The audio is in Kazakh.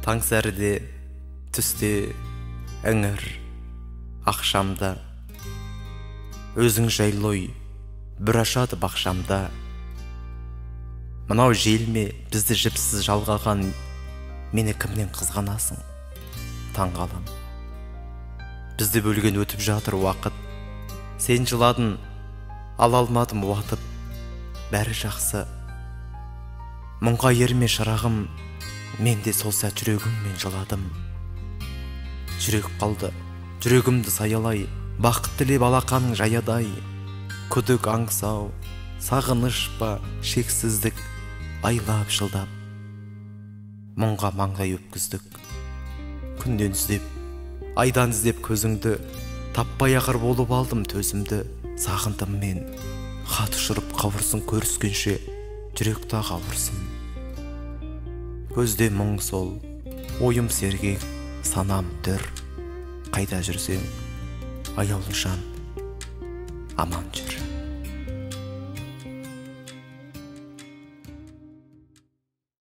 Таң сәріде, түсте, іңір, ақшамда, өзің жайлой, бір ашады бақшамда. Мынау желме бізді жіпсіз жалғаған, мені кімнен қызғанасың, таңғалам. Бізді бөлген өтіп жатыр уақыт, сен жыладың, ала алмадым уатып, бәрі жақсы. Мұңға ерме шырағым, мен де сол сәт жүрегіммен жыладым. Жүрек қалды, жүрегімді саялай, бақыт тілеп алақаның жаядай. Күдік аңсау, сағыныш па, шексіздік, айлап жылдап. Мұңға маңдай өпкіздік, күнден іздеп, айдан іздеп көзіңді, таппай ақыр болып алдым төзімді. Сағындым мен, хат ұшырып қауырсын көріскенше, жүректі қауырсын. Көзде мұң сол, ойым сергек, санам дүр. Қайда жүрсең, аяулы жан, аман жүр.